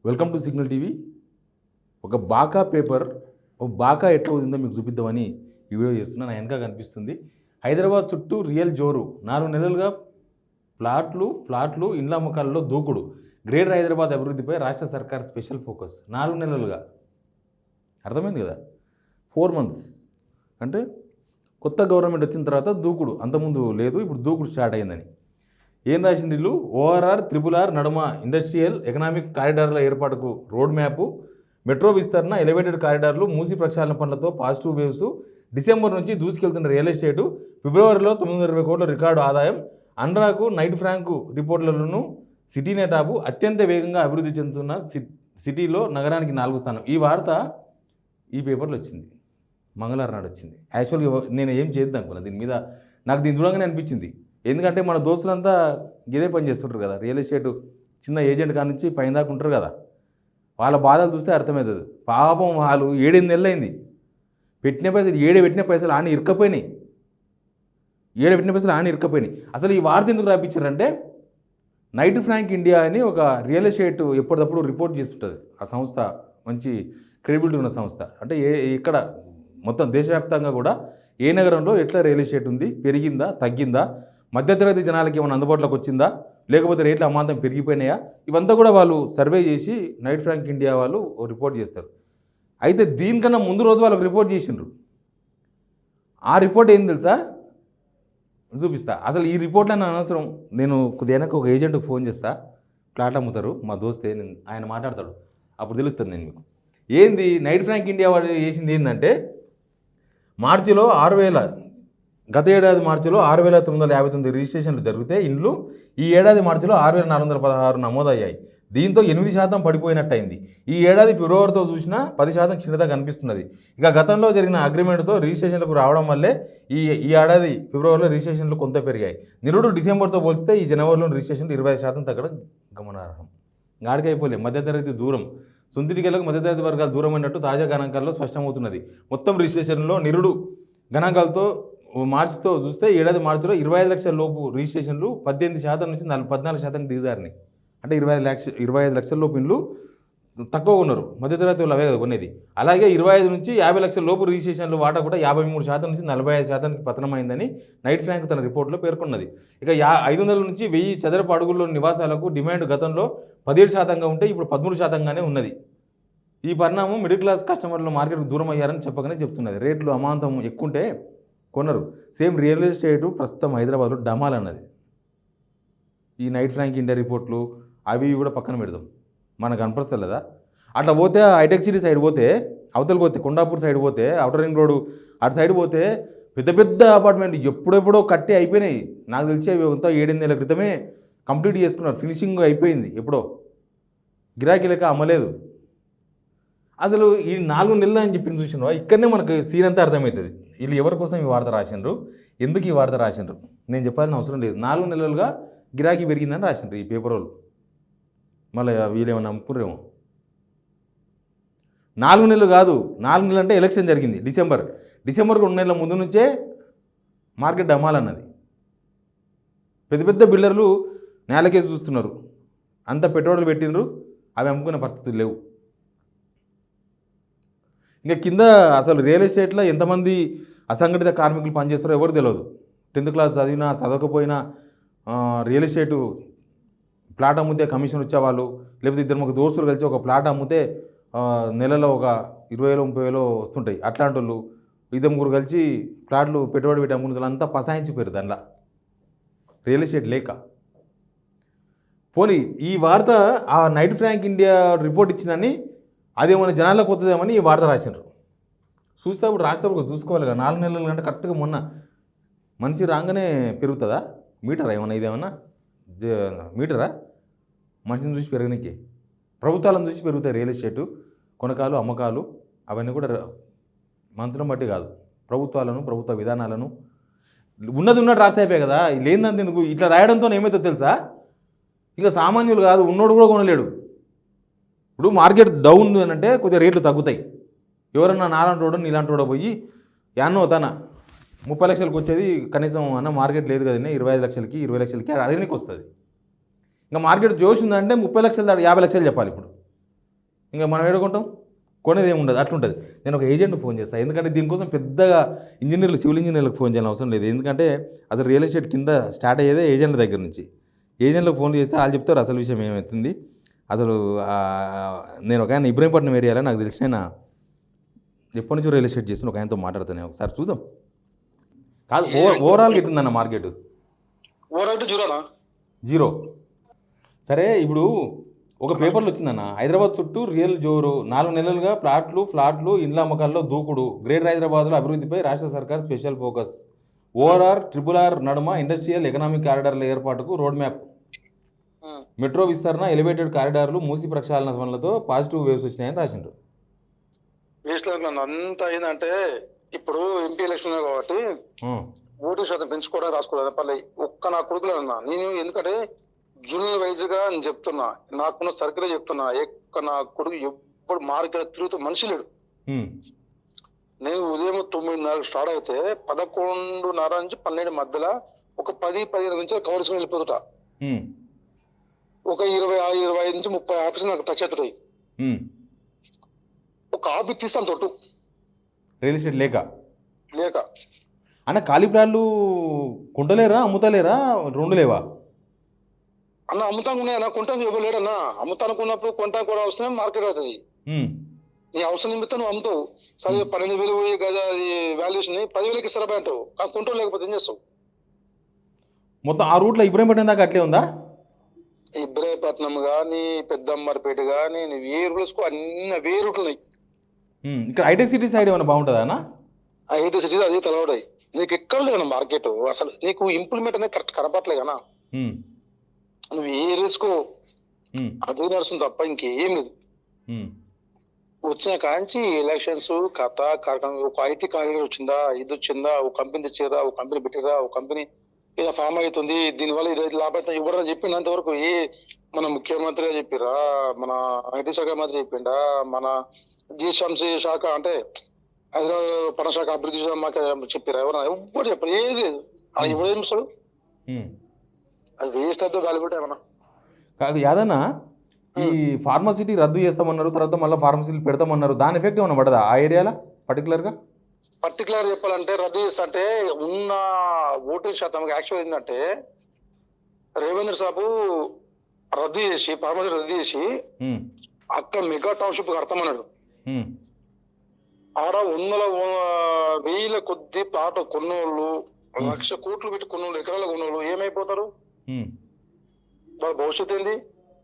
Welcome to signal TV. ఒక బాకా paper ఒక బాకా ఎట్లా అవుతుందో మీకు చూపిద్దామని ఈ వీడియో చేస్తున్నా. నా వెనక కనిపిస్తుంది. హైదరాబాద్ చుట్టూ రియల్ జోరు. 4 నెలలుగా ప్లాట్లు ఇండ్ల అమ్మకాలలో దూకుడు. గ్రేటర్ హైదరాబాద్ అభివృద్ధిపై రాష్ట్ర సర్కార్ స్పెషల్ ఫోకస్. 4 నెలలుగా అర్థమైంది కదా. 4 months అంటే కొత్త గవర్నమెంట్ వచ్చిన తర్వాత దూకుడు. అంతకుముందు లేదు, ఇప్పుడు దూకుడు స్టార్ట్ అయిందని. ఏం రాసింది వీళ్ళు? ORR, RRR నడుమ ఇండస్ట్రియల్ ఎకనామిక్ కారిడార్ల ఏర్పాటుకు రోడ్ మ్యాపు, మెట్రో విస్తరణ, ఎలివేటెడ్ కారిడార్లు, మూసి ప్రక్షాళన పనులతో పాజిటివ్ వేవ్స్, డిసెంబర్ నుంచి దూసుకెళ్తున్న రియల్ ఎస్టేటు, ఫిబ్రవరిలో 920 కోట్ల రికార్డు ఆదాయం, అండ్రాకు నైట్ ఫ్రాంకు రిపోర్ట్లను, సిటీ నెటాబు అత్యంత వేగంగా అభివృద్ధి చెందుతున్న సిటీలో నగరానికి 4వ స్థానం. ఈ వార్త ఈ పేపర్లో వచ్చింది, మంగళవారం నాడు వచ్చింది. యాక్చువల్గా నేను ఏం చేద్దాం అనుకున్నా దీని మీద. నాకు దీని చూడంగానే అనిపించింది. ఎందుకంటే మన దోస్తులంతా ఇదే పని చేస్తుంటారు కదా, రియల్ ఎస్టేట్ చిన్న ఏజెంట్ కాడ నుంచి పైన దాకా ఉంటారు కదా. వాళ్ళ బాధలు చూస్తే అర్థమవుతుంది. పాపం వాళ్ళు 7-8 నెలలు అయింది పెట్టిన పైసలు, పెట్టిన పైసలు ఆని ఇరకపోయినాయి. అసలు ఈ వార్త ఎందుకు రాపించారంటే, నైట్ ఫ్రాంక్ ఇండియా అని ఒక రియల్ ఎస్టేట్ ఎప్పటికప్పుడు రిపోర్ట్ చేస్తుంటుంది. ఆ సంస్థ మంచి క్రెడిబిలిటీ ఉన్న సంస్థ. అంటే ఇక్కడ మొత్తం దేశవ్యాప్తంగా కూడా ఏ నగరంలో ఎట్లా రియల్ ఎస్టేట్ ఉంది, పెరిగిందా తగ్గిందా, మధ్యతరగతి జనాలకి ఏమైనా అందుబాటులోకి వచ్చిందా, లేకపోతే రేట్లు అమాంతం పెరిగిపోయినాయా, ఇవంతా కూడా వాళ్ళు సర్వే చేసి నైట్ ఫ్రాంక్ ఇండియా వాళ్ళు రిపోర్ట్ చేస్తారు. అయితే దీనికన్నా ముందు రోజు వాళ్ళకి రిపోర్ట్ చేసిండ్రు. ఆ రిపోర్ట్ ఏం తెలుసా, చూపిస్తా. అసలు ఈ రిపోర్ట్లో నా అనవసరం. నేను కొద్దిగా ఒక ఏజెంట్కి ఫోన్ చేస్తా, ఫ్లాట్ అమ్ముతారు మా దోస్తే, ఆయన మాట్లాడతాడు, అప్పుడు తెలుస్తుంది నేను మీకు. ఏంది నైట్ ఫ్రాంక్ ఇండియా వాడు చేసింది ఏంటంటే, మార్చిలో 6,000, గత ఏడాది మార్చిలో 6,959 రిజిస్ట్రేషన్లు జరిగితే ఇండ్లు ఈ ఏడాది మార్చిలో 6,416 నమోదయ్యాయి. దీంతో 8% పడిపోయినట్టయింది. ఈ ఏడాది ఫిబ్రవరితో చూసినా 10% క్షీణత కనిపిస్తున్నది. ఇక గతంలో జరిగిన అగ్రిమెంట్తో రిజిస్ట్రేషన్లకు రావడం వల్లే ఈ ఏడాది ఫిబ్రవరిలో రిజిస్ట్రేషన్లు కొంత పెరిగాయి. నిరుడు డిసెంబర్తో పోల్చితే ఈ జనవరిలో రిజిస్ట్రేషన్లు 20% తగ్గడం గమనార్హం. గాడికైపోలే మధ్యతరగతి దూరం, సొంతిటికెళ్లకు మధ్యతరగతి వర్గాలు దూరమైనట్టు తాజా గణాంకాల్లో స్పష్టమవుతున్నది. మొత్తం రిజిస్ట్రేషన్లో నిరుడు గణాంకాలతో మార్చితో చూస్తే ఏడాది మార్చిలో 25 లక్షల లోపు రిజిస్ట్రేషన్లు 18% నుంచి 14% దిగజారినాయి. అంటే 25 లక్షల లోపు ఇండ్లు తక్కువ ఉన్నారు. మధ్యతరగతి వాళ్ళు అవే కదా కొనేది. అలాగే 25 నుంచి 50 లక్షల లోపు రిజిస్ట్రేషన్లు వాటా కూడా 53% నుంచి 45%కి పతనమైందని నైట్ ఫ్రాంక్ తన రిపోర్ట్లో పేర్కొన్నది. ఇక 500 నుంచి 1000 చదరపు అడుగుల్లో నివాసాలకు డిమాండ్ గతంలో 17%గా ఉంటే ఇప్పుడు 13%గానే ఉన్నది. ఈ పరిణామం మిడిల్ క్లాస్ కస్టమర్లు మార్కెట్కు దూరం అయ్యారని చెప్పగానే చెప్తున్నది. రేట్లు అమాంతం ఎక్కుంటే కొనరు. సేమ్ రియల్ ఎస్టేటు ప్రస్తుతం హైదరాబాద్లో డమాల్ అన్నది. ఈ నైట్ ఫ్రాంక్ ఇండియా రిపోర్ట్లు అవి కూడా పక్కన పెడదాం, మనకు కనపడలేదా. అట్లా పోతే హైటెక్ సిటీ సైడ్ పోతే, అవతలకి పోతే కొండాపూర్ సైడ్ పోతే, అవుటర్ రింగ్ రోడ్డు అటు సైడ్ పోతే పెద్ద పెద్ద అపార్ట్మెంట్ ఎప్పుడెప్పుడో కట్టి అయిపోయినాయి. నాకు తెలిసి అవి అంతా 7-8 నెలల క్రితమే కంప్లీట్ చేసుకున్నారు. ఫినిషింగ్ అయిపోయింది ఎప్పుడో, గిరాకీ లెక్క అమ్మలేదు. అసలు ఈ 4 నెలలు అని చెప్పింది చూసినావా, ఇక్కడనే మనకు సీన్ అంతా అర్థమవుతుంది. వీళ్ళు ఎవరి కోసం ఈ వార్త రాసిండ్రు, ఎందుకు ఈ వార్త రాసిండ్రు నేను చెప్పాల్సిన అవసరం లేదు. 4 నెలలుగా గిరాకీ పెరిగిందని రాసిండ్రు ఈ పేపర్ వాళ్ళు. మళ్ళీ వీళ్ళేమన్నా నమ్ముకున్నారేమో. 4 నెలలు కాదు, 4 నెలలు అంటే ఎలక్షన్ జరిగింది డిసెంబర్ 2 నెలల ముందు నుంచే మార్కెట్ డమాలన్నది. పెద్ద పెద్ద బిల్డర్లు నేలకేసి చూస్తున్నారు. అంత పెట్టుబడులు పెట్టినరు, అవి అమ్ముకునే పరిస్థితులు లేవు. ఇంకా కింద అసలు రియల్ ఎస్టేట్లో ఎంతమంది అసంఘటిత కార్మికులు పనిచేస్తారో ఎవరు తెలియదు. 10th క్లాస్ చదివినా చదవకపోయినా రియల్ ఎస్టేటు ప్లాట్ అమ్మితే కమిషన్ వచ్చేవాళ్ళు, లేకపోతే 2-3 దోస్తులు కలిసి ఒక ప్లాట్ అమ్మితే నెలలో ఒక 20,000-30,000 వస్తుంటాయి. అట్లాంటి వాళ్ళు 2-3 కలిసి ప్లాట్లు పెట్టుబడి పెట్టి అమ్ముకునే వాళ్ళంతా పసాయించిపోయారు దానిలో, రియల్ ఎస్టేట్ లేక. పోనీ ఈ వార్త ఆ నైట్ ఫ్రాంక్ ఇండియా రిపోర్ట్ ఇచ్చిందని అదేమన్నా జనాలకు వస్తుందేమని ఈ వార్త రాసినారు. చూస్తేప్పుడు రాసేటప్పుడు చూసుకోవాలి కదా. 4 నెలలు అంటే కరెక్ట్గా మొన్న మనిషి రాగానే పెరుగుతుందా మీటరా? ఏమన్నా ఇదేమన్నా మీటరా? మనిషిని చూసి పెరగనికి, ప్రభుత్వాలను చూసి పెరుగుతాయి రియల్ ఎస్టేటు కొనకాలు అమ్మకాలు. అవన్నీ కూడా మనసును బట్టి కాదు, ప్రభుత్వాలను, ప్రభుత్వ విధానాలను ఉన్నది ఉన్నట్టు రాస్తే అయిపోయాయి కదా. లేదంత ఎందుకు ఇట్లా రాయడంతో ఏమవుతుందో తెలుసా, ఇక సామాన్యులు కాదు, ఉన్నోడు కూడా కొనలేడు. ఇప్పుడు మార్కెట్ డౌన్ అని అంటే కొద్దిగా రేట్లు తగ్గుతాయి. ఎవరన్నా నాలాంటి వాడు నీలాంటి వాడు పోయి యాన్నో తన 30 లక్షలకు వచ్చేది కనీసం అన్న మార్కెట్ లేదు కదండి, 25 లక్షలకి 20 లక్షలకి అడగనికి వస్తుంది. ఇంకా మార్కెట్ జోష్ ఉందంటే 30 లక్షలు 50 లక్షలు చెప్పాలి. ఇప్పుడు ఇంకా మనం ఏడుకుంటాం, కొనేది ఏమి ఉండదు, అట్లుంటుంది. నేను ఒక ఏజెంట్కి ఫోన్ చేస్తాను, ఎందుకంటే దీనికోసం పెద్దగా ఇంజనీర్లు, సివిల్ ఇంజనీర్లకు ఫోన్ చేయాల్సిన అవసరం లేదు. ఎందుకంటే అసలు రియల్ ఎస్టేట్ కింద స్టార్ట్ అయ్యేదే ఏజెంట్ల దగ్గర నుంచి. ఏజెంట్లకు ఫోన్ చేస్తే వాళ్ళు చెప్తారు అసలు విషయం ఏమవుతుంది. అసలు నేను ఒక ఆయన ఇబ్రహీంపట్నం ఏరియాలో నాకు తెలిసిన ఎప్పటి నుంచో రియల్ ఎస్టేట్ చేస్తున్న ఒక ఆయనతో మాట్లాడుతాను, ఒకసారి చూద్దాం. కాదు, ఓవరాల్గా ఎట్టుందన్న మార్కెట్? జీరో. సరే, ఇప్పుడు ఒక పేపర్లో వచ్చిందన్న, హైదరాబాద్ చుట్టూ రియల్ జోరు, 4 నెలలుగా ఫ్లాట్లు ఇండ్ల అమ్మకాల్లో దూకుడు, గ్రేటర్ హైదరాబాద్లో అభివృద్ధిపై రాష్ట్ర సర్కార్ స్పెషల్ ఫోకస్, ఓఆర్ఆర్ RRR నడుమ ఇండస్ట్రియల్ ఎకనామిక్ కారిడార్ల ఏర్పాటుకు రోడ్ మ్యాప్, మెట్రో విస్తరణ, ఎలివేటెడ్ కారిడార్లు, మూసి ప్రక్షాళన పనులతో పాజిటివ్ వేవ్స్ వచ్చినాయని రాసిండ్రు. అంతా ఏంటంటే ఇప్పుడు ఎంపీ ఎలక్షన్ కాబట్టి ఓటింగ్ శాతం పెంచుకోవడానికి రాసుకోలేదు పల్లె ఒక్క నా కొడుకులే ఉన్నా నేను. ఎందుకంటే జూనియర్ వైజ్ గా నేను చెప్తున్నా, నాకున్న సర్కిల్ చెప్తున్నా, నా కొడుకు ఎప్పుడు మార్కెట్ తిరుగుతూ మనిషి లేడు. నేను ఉదయం 9:30 స్టార్ట్ అయితే 11:30 నుంచి 12 మధ్యలో ఒక 10-15 నిమిషాలు కవర్ చేసుకుని వెళ్ళిపోతుట. ఒక 25 నుంచి 30 ఆఫీసులు నాకు టచ్ అవుతాయి. ఒక ఆఫీస్ తీస్తాను తొట్టు రియల్ ఎస్టేట్ లేక అన్న. ఖాళీ ప్లాట్లు కొంటలేరా, అమ్ముతలేరా, రెండు లేవా అన్న? అమ్ముతాను ఉన్నాయన్నా, కొంటాను ఇవ్వలేడన్నా. అమ్ముతానుకున్నప్పుడు కొంటాను కూడా అవసరం, మార్కెట్ అవుతుంది. నీ అవసరం నిమిత్తం నువ్వు అమ్ముతావు. సరే 12,000 గజ వాల్యుయేషన్ 10,000కి ఇస్తారా అంటావు, కానీ కొంటావు, లేకపోతే ఏం చేస్తావు? మొత్తం ఆ రూట్లో ఇబ్రహీంపట్నం దాకా అట్లే ఉందా? ఇబ్రహీంపట్నం కానీ, పెద్దమ్మరిపేట కానీ, నువ్వు ఏ రూట్స్కో అన్ని అవే రూట్లు ఉన్నాయి. ఇక్కడ హైటెక్ సిటీ సైడ్ ఏమైనా బాగుంటుందా అన్న? హైటెక్ సిటీ అదే తలవడాయి. నీకు ఎక్కడ లేదు మార్కెట్, అసలు నీకు ఇంప్లిమెంట్ అనేది కరెక్ట్ కనపట్లే కదా. నువ్వు ఏ రిస్కో అదే నడుస్తుంది తప్ప ఇంకేం లేదు. వచ్చిన కాంచి ఎలక్షన్స్ కథ కార్యక్రమం, ఒక ఐటీ కారిడార్ వచ్చిందా, ఇది వచ్చిందా, ఒక కంపెనీ తెచ్చారా, ఒక కంపెనీ పెట్టారా, ఒక కంపెనీ ఇలా ఫామ్ అవుతుంది, దీనివల్ల ఇది లాభం ఇవ్వడం చెప్పినంత వరకు మన ముఖ్యమంత్రిగా చెప్పిరా, మన ఐటీ శాఖ మంత్రి చెప్పిండా, మన జిఎస్ఎంసీ శాఖ అంటే హైదరాబాద్ పన్ను శాఖ అభివృద్ధి చెప్పిరా, ఎవరైనా ఎవ్వరు చెప్పారు, ఏది లేదు. అది ఎవరు ఏం చేస్తాడు? అది వేస్ట్ అయితే వాల్యుబిలిటీ ఏమన్నా కాదు. యాదన్నా, ఈ ఫార్మసిటీ రద్దు చేస్తామన్నారు, తర్వాత మళ్ళీ ఫార్మసీలు పెడతామన్నారు, దాని ఎఫెక్ట్ ఏమైనా పడదా ఆ ఏరియాలో పర్టికులర్ చెప్పాలంటే? రద్దు చేస్తా ఉన్న ఓటింగ్ శాతం యాక్చువల్ ఏంటంటే రేవేంద్ర సాబు రద్దు చేసి, ఫార్మసీ రద్దు చేసి అక్కడ మెగా టౌన్షిప్ కడతామన్నాడు. ఆడ 100,000 కొద్ది ప్లాట్ కొన్నోళ్ళు, 1,00,000 కోట్లు పెట్టి కొన్నోళ్ళు, ఎకరాలు కొన్నోళ్ళు ఏమైపోతారు? వాళ్ళ భవిష్యత్తు ఏంది?